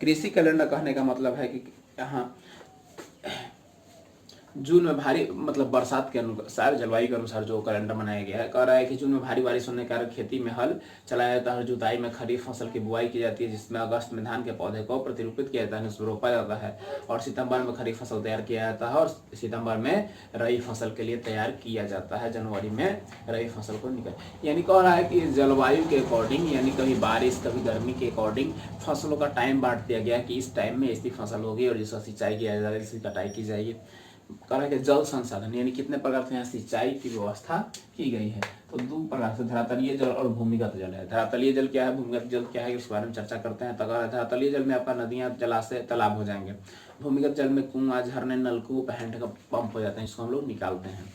कृषि कैलेंडर कहने का मतलब है कि यहाँ जून में भारी मतलब बरसात के अनुसार, जलवायु के अनुसार जो कैलेंडर बनाया गया है, कह रहा है कि जून में भारी बारिश होने के कारण खेती में हल चलाया जाता है और जुताई में खरीफ फसल की बुआई की जाती है, जिसमें अगस्त में धान के पौधे को प्रतिरूपित किया जाता है, उसमें रोपा जाता है और सितंबर में खरीफ फसल तैयार किया जाता है और सितंबर में रबी फसल के लिए तैयार किया जाता है, जनवरी में रबी फसल को निकल। यानी कह रहा है कि जलवायु के अकॉर्डिंग, यानी कभी बारिश कभी गर्मी के अकॉर्डिंग फसलों का टाइम बांट दिया गया कि इस टाइम में इसकी फसल होगी और जिसका सिंचाई किया जाएगा, इसकी कटाई की जाएगी। कह रहा है कि जल संसाधन, यानी कितने प्रकार से यहाँ सिंचाई की व्यवस्था की गई है। तो दो प्रकार से, धरातलीय जल और भूमिगत जल है। धरातलीय जल क्या है, भूमिगत जल क्या है, उसके बारे में चर्चा करते हैं। तो धरातलीय जल में आपका नदियां, जलाशय, तालाब हो जाएंगे। भूमिगत जल में कुआं, झरने, नलकूप, हैंड पंप हो जाते हैं, जिसको हम लोग निकालते हैं।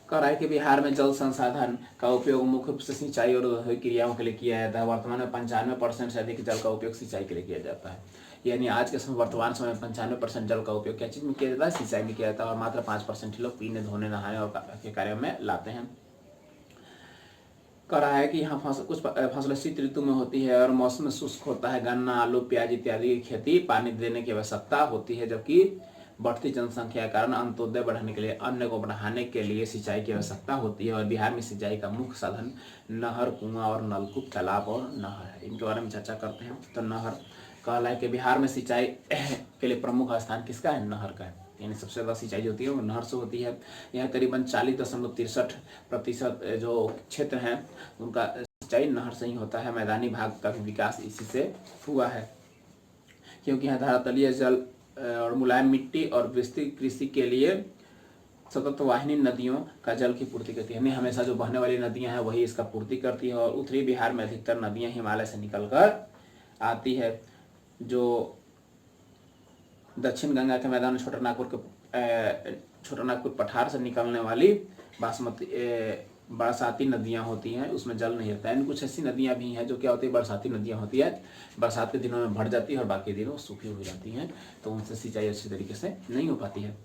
कह रहा है कि बिहार में जल संसाधन का उपयोग मुख्य रूप से सिंचाई और औद्योगिक क्रियाओं के लिए किया जाता है। वर्तमान में 95% से अधिक जल का उपयोग सिंचाई के लिए किया जाता है। यानी आज के समय, वर्तमान समय में 95% जल का उपयोग क्या चीज में किया जाता है, सिंचाई में किया जाता है और मात्र 5% ही लोग पीने, धोने, नहाने और के कार्यों में लाते हैं। कह रहा है कि यहाँ कुछ फसलें शीत ऋतु में होती है और मौसम शुष्क होता है। गन्ना, आलू, प्याज इत्यादि की खेती पानी देने की आवश्यकता होती है, जबकि बढ़ती जनसंख्या के कारण अंत्योदय बढ़ाने के लिए, अन्न को बढ़ाने के लिए सिंचाई की आवश्यकता होती है। और बिहार में सिंचाई का मुख्य साधन नहर, कुआं और नलकूप, तालाब और नहर है। इनके बारे में चर्चा करते हैं। तो नहर, कह रहा है कि बिहार में सिंचाई के लिए प्रमुख स्थान किसका है, नहर का है। यानी सबसे ज़्यादा सिंचाई जो होती है वो नहर से होती है। यहाँ करीबन 40.63% जो क्षेत्र हैं उनका सिंचाई नहर से ही होता है। मैदानी भाग का भी विकास इसी से हुआ है, क्योंकि यहाँ धरातलीय जल और मुलायम मिट्टी और विस्तृत कृषि के लिए सतत वाहिनी नदियों का जल की पूर्ति करती है। यानी हमेशा जो बहने वाली नदियां हैं वही इसका पूर्ति करती है। और उत्तरी बिहार में अधिकतर नदियां हिमालय से निकलकर आती है। जो दक्षिण गंगा के मैदान, छोटा नागपुर पठार से निकलने वाली बरसाती नदियां होती हैं, उसमें जल नहीं रहता है। कुछ ऐसी नदियां भी हैं जो क्या होती है, बरसाती नदियां होती है, बरसात के दिनों में भर जाती है और बाकी दिनों सूखी हो जाती हैं, तो उनसे सिंचाई अच्छी तरीके से नहीं हो पाती है।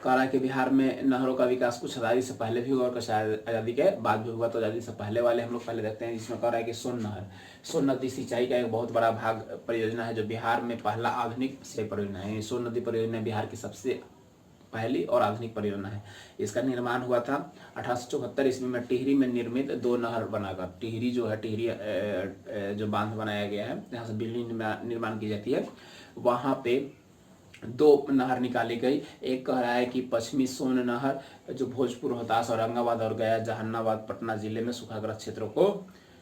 कह रहा है कि बिहार में नहरों का विकास कुछ आज़ादी से पहले भी हुआ और कुछ आज़ादी के बाद भी हुआ। तो आज़ादी से पहले वाले हम लोग पहले देखते हैं, जिसमें कह रहा है कि सोन नहर, सोन नदी सिंचाई का एक बहुत बड़ा भाग परियोजना है, जो बिहार में पहला आधुनिक सिंचाई परियोजना है। सोन नदी परियोजना बिहार की सबसे पहली और आधुनिक परियोजना है। इसका निर्माण हुआ था 1874 ईस्वी में टिहरी में निर्मित 2 नहर बनाकर। टिहरी जो है, टिहरी जो बांध बनाया गया है जहाँ से बिजली निर्माण की जाती है, वहाँ पे 2 नहर निकाली गई। एक कह रहा है कि पश्चिमी सोन नहर जो भोजपुर, रोहतास, औरंगाबाद और गया, जहानाबाद, पटना जिले में सूखाग्रस्त क्षेत्रों को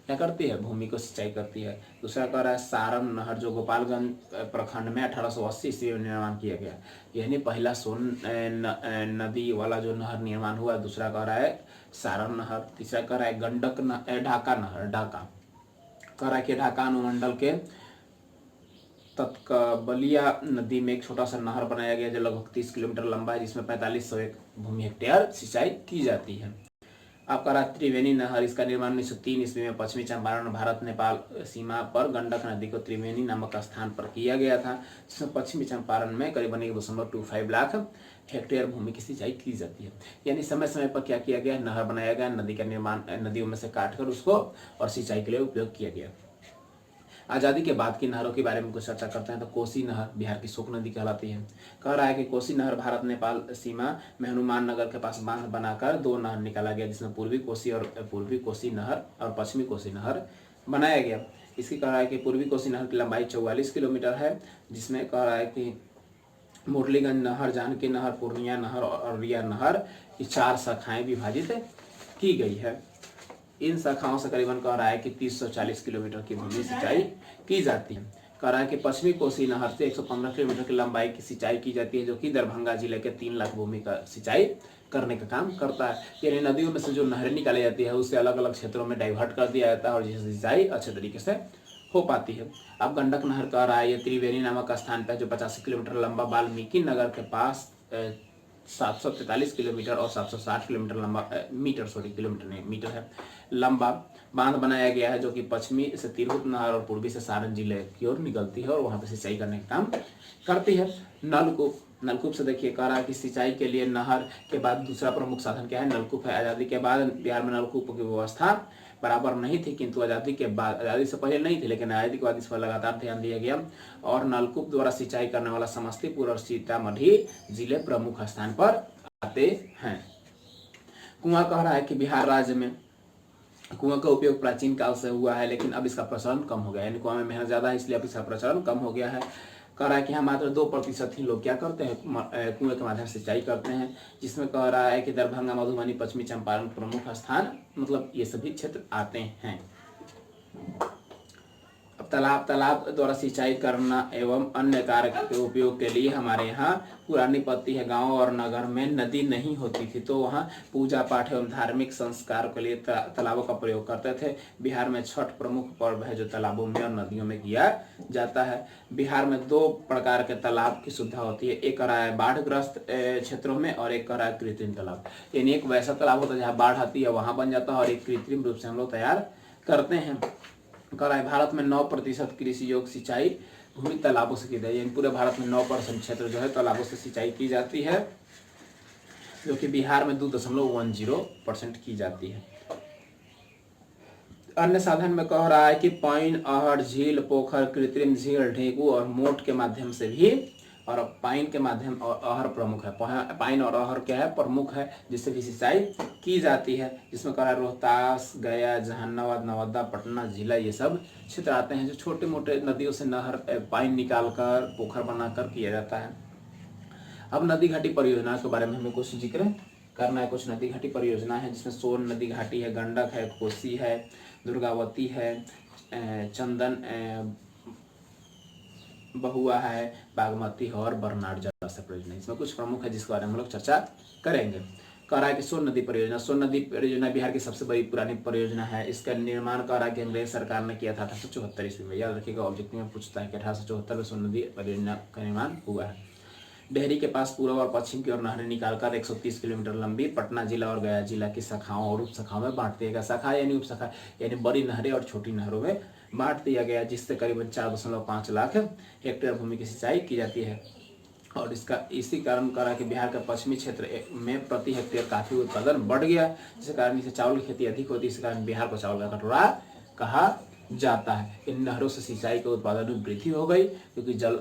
क्या करती है, भूमि को सिंचाई करती है। दूसरा कह रहा है सारण नहर जो गोपालगंज प्रखंड में 1880 ईस्वी में निर्माण किया गया। यानी पहला सोन नदी वाला जो नहर निर्माण हुआ। दूसरा कह रहा है सारण नहर। तीसरा कह रहा है गंडक ढाका नहर। ढाका कह रहा है कि ढाका अनुमंडल के तत्कबलिया नदी में एक छोटा सा नहर बनाया गया जो लगभग 30 किलोमीटर लंबा है, जिसमें 4500 भूमि हेक्टेयर सिंचाई की जाती है। आपका रहा त्रिवेणी नहर। इसका निर्माण 1903 ईस्वी में पश्चिमी चंपारण, भारत नेपाल सीमा पर गंडक नदी को त्रिवेणी नामक स्थान पर किया गया था, जिसमें पश्चिमी चंपारण में करीबन 1.25 लाख हेक्टेयर भूमि की सिंचाई की जाती है। यानी समय समय पर क्या किया गया, नहर बनाया गया, नदी का निर्माण, नदियों में से काटकर उसको और सिंचाई के लिए उपयोग किया गया। आज़ादी के बाद की नहरों के बारे में कुछ चर्चा करते हैं। तो कोसी नहर बिहार की शोक नदी कहलाती है। कह रहा है कि कोसी नहर भारत नेपाल सीमा में हनुमान नगर के पास बांध बनाकर 2 नहर निकाला गया, जिसमें पूर्वी कोसी नहर और पश्चिमी कोसी नहर बनाया गया। इसकी कह रहा है कि पूर्वी कोसी नहर की लंबाई 44 किलोमीटर है, जिसमें कह रहा है कि मुरलीगंज नहर, जानकी नहर, पूर्णिया नहर और रिया नहर की 4 शाखाएं विभाजित की गई है। इन शाखाओं से करीबन कह रहा है कि 340 किलोमीटर की भूमि सिंचाई की जाती है। कह रहा है कि पश्चिमी कोसी नहर से 115 किलोमीटर की लंबाई की सिंचाई की जाती है, जो कि दरभंगा जिले के 3 लाख भूमि का सिंचाई करने का काम करता है। यानी नदियों में से जो नहरें निकाली जाती है उससे अलग अलग क्षेत्रों में डाइवर्ट कर दिया जाता है और जिससे सिंचाई अच्छे तरीके से हो पाती है। अब गंडक नहर कह रहा है ये त्रिवेणी नामक स्थान पर जो 85 किलोमीटर लंबा वाल्मीकि नगर के पास 743 किलोमीटर और 760 किलोमीटर लंबा मीटर है लंबा बांध बनाया गया है, जो कि पश्चिमी से तिरहुत नहर और पूर्वी से सारण जिले की ओर निकलती है और वहां पे सिंचाई करने का काम करती है। नलकूप से देखिए, कह रहा है कि सिंचाई के लिए नहर के बाद दूसरा प्रमुख साधन क्या है, नलकूप है। आज़ादी के बाद बिहार में नलकूप की व्यवस्था बराबर नहीं थी, किंतु आज़ादी के बाद, आज़ादी से पहले नहीं थी लेकिन आज़ादी के बाद इस पर लगातार ध्यान दिया गया और नलकूप द्वारा सिंचाई करने वाला समस्तीपुर और सीतामढ़ी जिले प्रमुख स्थान पर आते हैं। कुआं कह रहा है कि बिहार राज्य में कुआं का उपयोग प्राचीन काल से हुआ है लेकिन अब इसका प्रचलन कम हो गया है, यानी कुआं में मेहनत ज़्यादा है इसलिए अब इसका प्रचलन कम हो गया है। कह रहा है कि यहाँ मात्र 2% ही लोग क्या करते हैं, कुएं के माध्यम से सिंचाई करते हैं, जिसमें कह रहा है कि दरभंगा, मधुबनी, पश्चिमी चंपारण प्रमुख स्थान, मतलब ये सभी क्षेत्र आते हैं। अब तालाब द्वारा सिंचाई करना एवं अन्य कार्य के उपयोग के लिए हमारे यहाँ पुरानी पद्धति है, गांव और नगर में नदी नहीं होती थी तो वहाँ पूजा पाठ एवं धार्मिक संस्कार के लिए तालाबों का प्रयोग करते थे। बिहार में छठ प्रमुख पर्व है जो तालाबों में और नदियों में किया जाता है। बिहार में 2 प्रकार के तालाब की सुविधा होती है, एक रहा है बाढ़ग्रस्त क्षेत्रों में और एक रहा है कृत्रिम तालाब। यानी एक वैसा तालाब होता है जहाँ बाढ़ आती है वहां बन जाता है और एक कृत्रिम रूप से हम लोग तैयार करते हैं। कह रहा है भारत में 9% कृषि योग्य सिंचाई भूमि तालाबों से की जाती है, पूरे भारत में 9% क्षेत्र जो है तालाबों से सिंचाई की जाती है, जो कि बिहार में 2.10% की जाती है। अन्य साधन में कह रहा है कि पाइन, आहड़, झील, पोखर, कृत्रिम झील, ढेकू और मोट के माध्यम से भी, और पाइन के माध्यम और आहर प्रमुख है, पाइन और आहर क्या है, प्रमुख है, जिससे भी सिंचाई की जाती है। जिसमें कह रहा है रोहतास, गया, जहानाबाद, नवादा, पटना जिला ये सब क्षेत्र आते हैं जो छोटे मोटे नदियों से नहर पाइन निकालकर पोखर बनाकर किया जाता है। अब नदी घाटी परियोजना के बारे में हमें कुछ जिक्र करना है। कुछ नदी घाटी परियोजना है जिसमें सोन नदी घाटी है, गंडक है, कोसी है, दुर्गावती है, चंदन बहुआ है, बागमती है और बरनाड जलाशय परियोजना। इसमें कुछ प्रमुख है जिसके बारे में हम लोग चर्चा करेंगे। कह रहा है कि सोन नदी परियोजना, सोन नदी परियोजना बिहार की सबसे बड़ी पुरानी परियोजना है। इसका निर्माण कह रहा है कि अंग्रेज सरकार ने किया था 1874 ईस्वी में। याद रखिएगा, ऑब्जेक्टिव में पूछता है कि 1874 में सोन नदी परियोजना का निर्माण हुआ है। डेहरी के पास पूर्व और पश्चिम की ओर नहरें निकालकर 130 किलोमीटर लंबी पटना जिला और गया जिला की शाखाओं और उप शाखाओं में बांट दिया गया। शाखा यानी उप शाखा यानी बड़ी नहरें और छोटी नहरों में बांट दिया गया, जिससे करीबन 4.5 लाख हेक्टेयर भूमि की सिंचाई की जाती है। और इसी कारण करा कि बिहार के पश्चिमी क्षेत्र में प्रति हेक्टेयर काफी उत्पादन बढ़ गया, जिसके कारण इसे चावल की खेती अधिक होती है। इस कारण बिहार को चावल का कटोरा कहा जाता है। इन नहरों से सिंचाई के उत्पादन में वृद्धि हो गई क्योंकि जल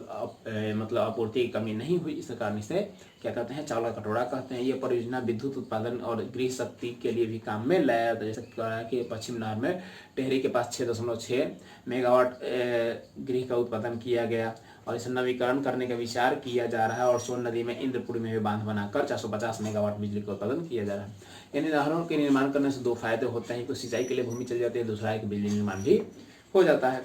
मतलब आपूर्ति की कमी नहीं हुई, इस कारण इसे क्या कहते हैं, चावल का कटोरा कहते हैं। ये परियोजना विद्युत उत्पादन और गृह शक्ति के लिए भी काम में लाया जाता है। जैसे कहा है कि पश्चिम नहर में टेहरी के पास 6.6 मेगावाट गृह का उत्पादन किया गया और इसे नवीकरण करने का विचार किया जा रहा है। और सोन नदी में इंद्रपुरी में भी बांध बनाकर 450 मेगावाट बिजली का उत्पादन किया जा रहा है। यानी नहरों के निर्माण करने से 2 फायदे होते हैं, कुछ सिंचाई के लिए भूमि चल जाती है, दूसरा है कि बिजली निर्माण भी हो जाता है।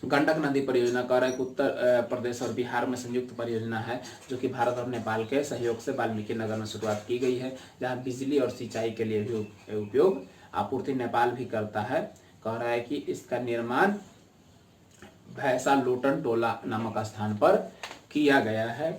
गंडक नदी परियोजना कह रहा है कि उत्तर प्रदेश और बिहार में संयुक्त परियोजना है जो कि भारत और नेपाल के सहयोग से वाल्मीकि नगर में शुरुआत की गई है, जहां बिजली और सिंचाई के लिए भी उपयोग आपूर्ति नेपाल भी करता है। कह रहा है कि इसका निर्माण भैंसा लोटन टोला नामक स्थान पर किया गया है।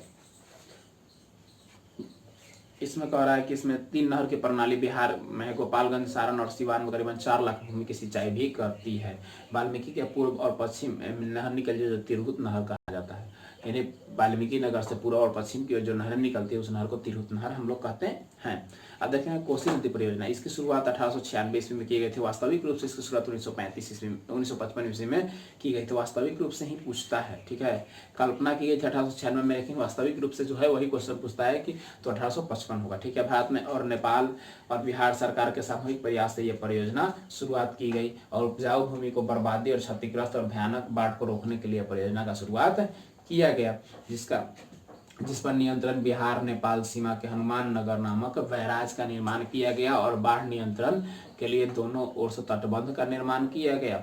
इसमें कह रहा है कि इसमें 3 नहर की प्रणाली बिहार में गोपालगंज, सारण और सिवान में करीबन 4 लाख भूमि की सिंचाई भी करती है। वाल्मीकि के पूर्व और पश्चिम नहर निकलती है जो तिरहुत नहर कहा जाता है। यानी वाल्मीकि नगर से पूर्व और पश्चिम की ओर जो नहर निकलती है उस नहर को तिरहुत नहर हम लोग कहते हैं। अब देखें कोसी नदी परियोजना, इसकी शुरुआत 1896 ईस्वी में की गई थी। वास्तविक रूप से इसकी शुरुआत 1955 ईस्वी में की गई थी। वास्तविक रूप से ही पूछता है, ठीक है। कल्पना की गई थी 1896 में, लेकिन वास्तविक रूप से जो है वही क्वेश्चन पूछता है कि तो 1855 होगा, ठीक है। भारत में और नेपाल और बिहार सरकार के सामूहिक प्रयास से यह परियोजना शुरुआत की गई और उपजाऊ भूमि को बर्बादी और क्षतिग्रस्त और भयानक बाढ़ को रोकने के लिए परियोजना का शुरुआत किया गया, जिस पर नियंत्रण बिहार नेपाल सीमा के हनुमान नगर नामक बैराज का निर्माण किया गया और बाढ़ नियंत्रण के लिए दोनों ओर से तटबंध का निर्माण किया गया।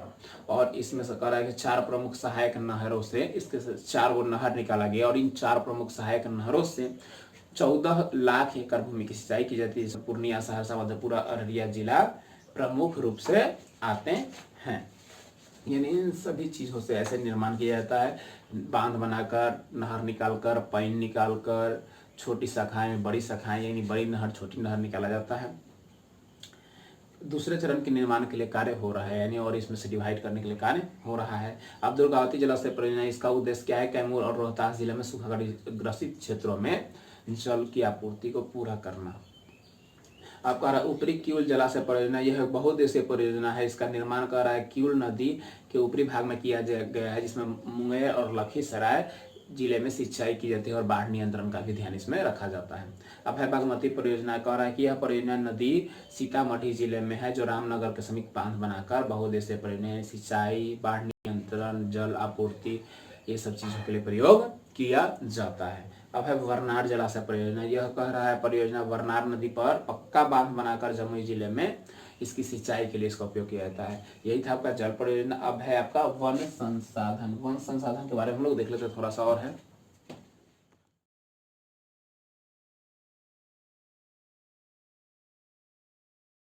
और इसमें से कह रहा है कि 4 प्रमुख सहायक नहरों से इसके 4 गो नहर निकाला गया और इन 4 प्रमुख सहायक नहरों से 14 लाख एकड़ भूमि की सिंचाई की जाती है। पूर्णिया, सहरसा, मधेपुरा, अररिया जिला प्रमुख रूप से आते हैं। यानी इन सभी चीज़ों से ऐसे निर्माण किया जाता है, बांध बनाकर, नहर निकालकर, पाइन निकालकर, छोटी शाखाएं में बड़ी शाखाएं, यानी बड़ी नहर छोटी नहर निकाला जाता है। दूसरे चरण के निर्माण के लिए कार्य हो रहा है, यानी और इसमें से डिवाइड करने के लिए कार्य हो रहा है। अब दुर्गावती जलाशय परियोजना, इसका उद्देश्य क्या है, कैमूर और रोहतास जिले में सूखाग्रसित क्षेत्रों में जल की आपूर्ति को पूरा करना। आपका ऊपरी किउल जलाशय परियोजना, यह बहुउद्देशीय परियोजना है। इसका निर्माण कर रहा है किउल नदी के ऊपरी भाग में किया गया है, जिसमें मुंगेर और लखीसराय जिले में सिंचाई की जाती है और बाढ़ नियंत्रण का भी ध्यान इसमें रखा जाता है। अब है बागमती परियोजना, कह रहा है कि यह परियोजना नदी सीतामढ़ी जिले में है, जो रामनगर के समीप बांध बनाकर बहुउद्देशीय परियोजना सिंचाई, बाढ़ नियंत्रण, जल आपूर्ति, ये सब चीजों के लिए प्रयोग किया जाता है। अब है वरनार जलाशय परियोजना, यह कह रहा है परियोजना वरनार नदी पर पक्का बांध बनाकर जमुई जिले में इसकी सिंचाई के लिए इसका उपयोग किया जाता है। यही था आपका जल परियोजना। अब है आपका वन संसाधन। वन संसाधन के बारे में हम लोग देख लेते हैं थोड़ा सा और है।